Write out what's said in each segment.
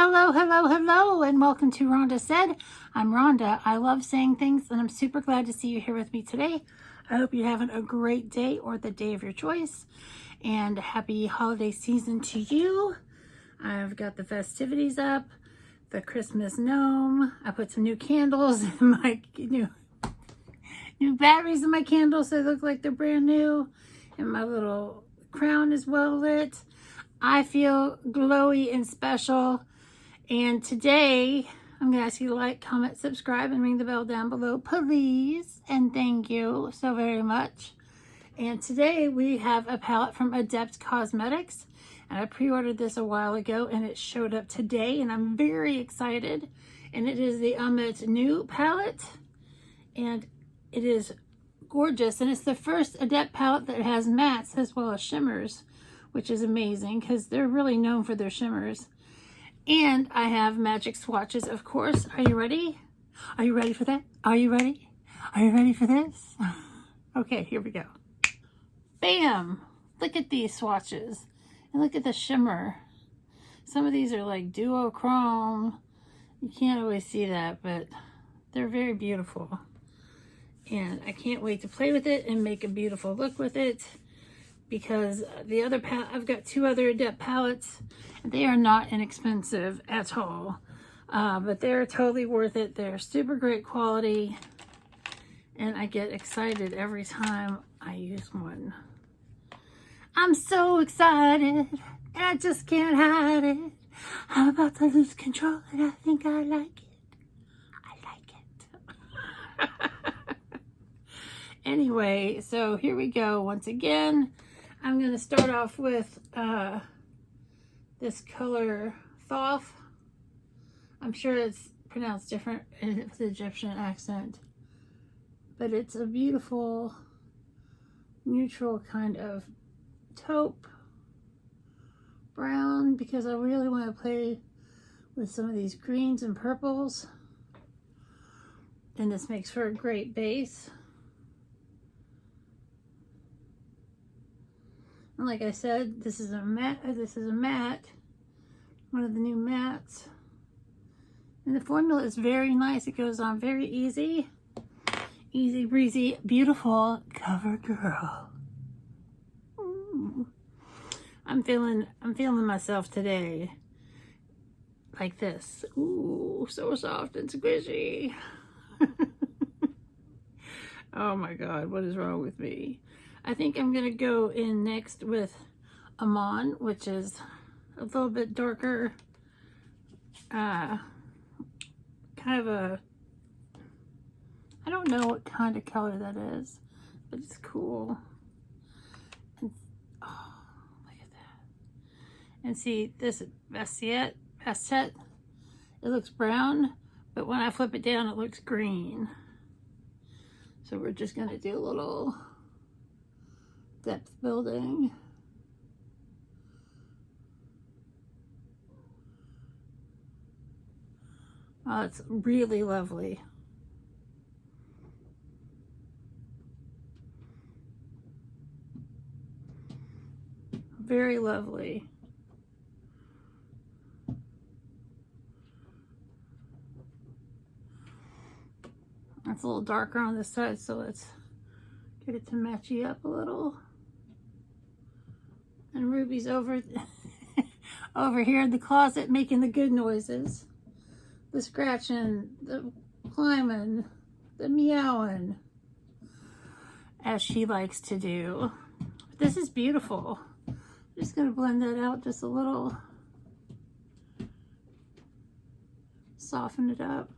Hello, hello, hello, and welcome to Rhonda Said. I'm Rhonda. I love saying things, and I'm super glad to see you here with me today. I hope you're having a great day or the day of your choice, and happy holiday season to you. I've got the festivities up, the Christmas gnome. I put some new candles in my new batteries in my candles so they look like they're brand new, and my little crown is well lit. I feel glowy and special. And today, I'm going to ask you to like, comment, subscribe, and ring the bell down below, please. And thank you so very much. And today, we have a palette from Adept Cosmetics. And I pre-ordered this a while ago, and it showed up today. And I'm very excited. And it is the Ahmet new palette. And it is gorgeous. And it's the first Adept palette that has mattes as well as shimmers, which is amazing because they're really known for their shimmers. And I have magic swatches, of course. Are you ready? Are you ready for that? Are you ready? Are you ready for this? Okay, here we go. Bam! Look at these swatches. And look at the shimmer. Some of these are like duochrome. You can't always see that, but they're very beautiful. And I can't wait to play with it and make a beautiful look with it. Because the other I've got two other Adept palettes. They are not inexpensive at all, but they're totally worth it. They're super great quality, and I get excited every time I use one. I'm so excited, and I just can't hide it. I'm about to lose control, and I think I like it. I like it. Anyway, so here we go. Once again, I'm going to start off with this color Thoth. I'm sure it's pronounced different with Egyptian accent, but it's a beautiful neutral kind of taupe brown because I really want to play with some of these greens and purples, and this makes for a great base. And like I said, this is a matte, one of the new mattes. And the formula is very nice. It goes on very easy. Easy breezy, beautiful cover girl. Ooh. I'm feeling myself today. Like this. Ooh, so soft and squishy. Oh my God, what is wrong with me? I think I'm going to go in next with Amon, which is a little bit darker, kind of a, I don't know what kind of color that is, but it's cool. And, oh, look at that. And see, this Bastet, it looks brown, but when I flip it down, it looks green. So we're just going to do a little depth building. Oh, it's really lovely. Very lovely. It's a little darker on this side, so let's get it to matchy up a little. And Ruby's over over here in the closet making the good noises. The scratching, the climbing, the meowing, as she likes to do. But this is beautiful. I'm just going to blend that out just a little. Soften it up.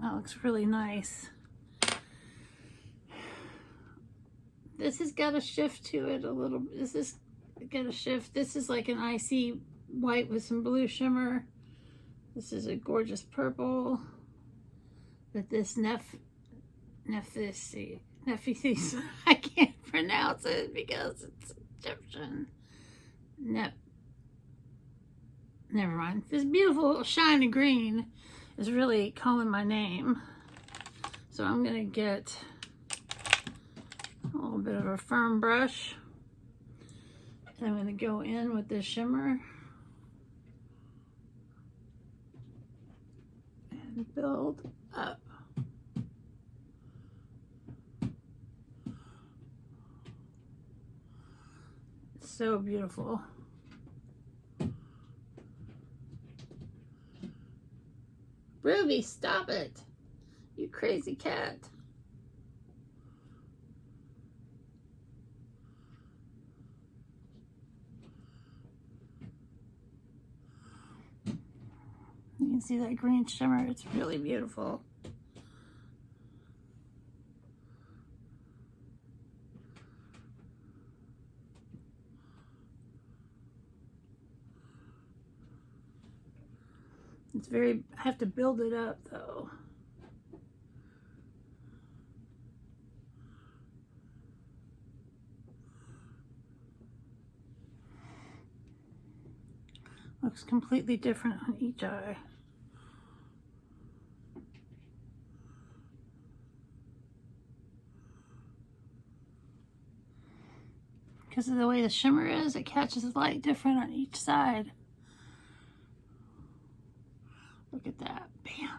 That looks really nice. This has got a shift to it a little. This has got a shift. This is like an icy white with some blue shimmer. This is a gorgeous purple. But this Nephthys, I can't pronounce it because it's Egyptian. Never mind. This beautiful shiny green is really calling my name. So I'm going to get a little bit of a firm brush. And I'm going to go in with this shimmer and build up. It's so beautiful. Ruby, stop it. You crazy cat. You can see that green shimmer. It's really beautiful. It's very, I have to build it up though. Looks completely different on each eye. Because of the way the shimmer is, it catches the light different on each side. Look at that. Bam.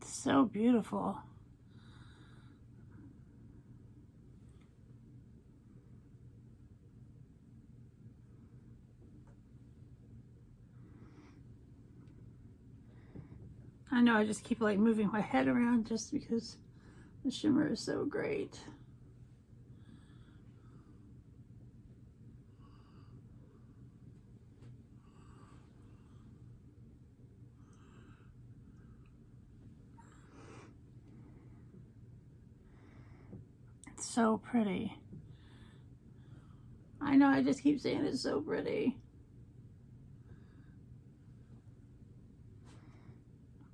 It's so beautiful. I know I just keep like moving my head around just because the shimmer is so great. It's so pretty. I know I just keep saying it's so pretty.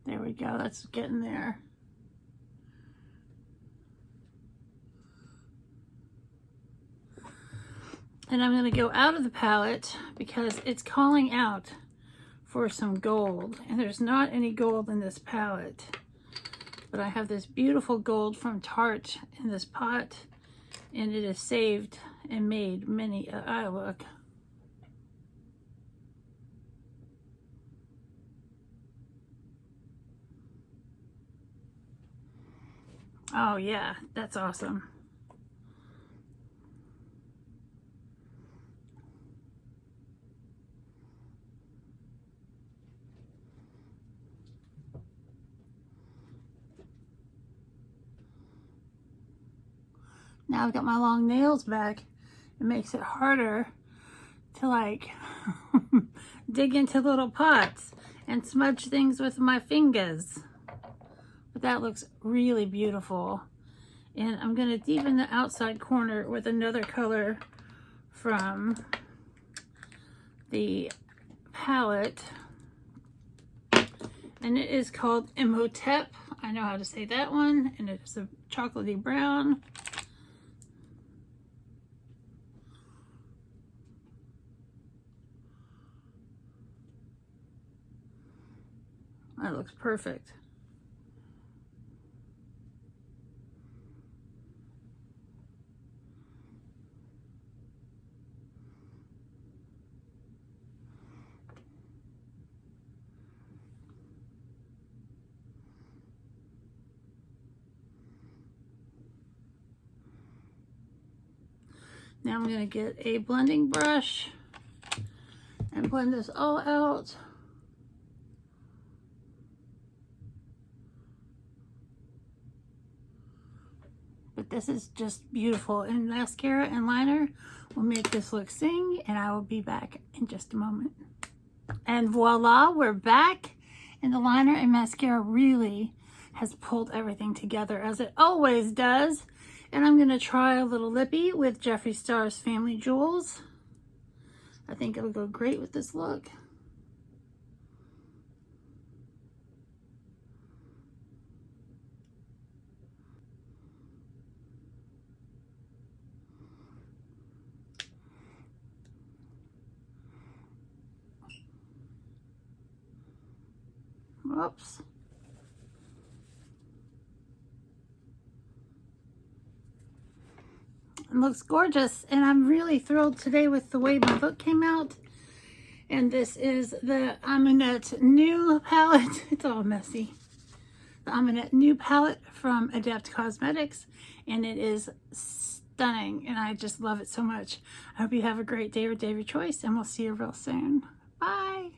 There we go, that's getting there. And I'm going to go out of the palette because it's calling out for some gold. And there's not any gold in this palette. But I have this beautiful gold from Tarte in this pot. And it is saved and made many a eye look. Oh yeah, that's awesome. Now I've got my long nails back. It makes it harder to like dig into little pots and smudge things with my fingers. But that looks really beautiful. And I'm going to deepen the outside corner with another color from the palette. And it is called Imhotep. I know how to say that one. And it's a chocolatey brown. That looks perfect. Now I'm going to get a blending brush and blend this all out. But this is just beautiful, and mascara and liner will make this look sing, and I will be back in just a moment. And voila, we're back, and the liner and mascara really has pulled everything together as it always does. And I'm going to try a little lippy with Jeffree Star's Family Jewels. I think it'll go great with this look. Whoops. It looks gorgeous, and I'm really thrilled today with the way my book came out. And this is the Ahmet new palette. It's all messy. The Ahmet new palette from Adept Cosmetics, and it is stunning, and I just love it so much. I hope you have a great day or day of your choice, and we'll see you real soon. Bye.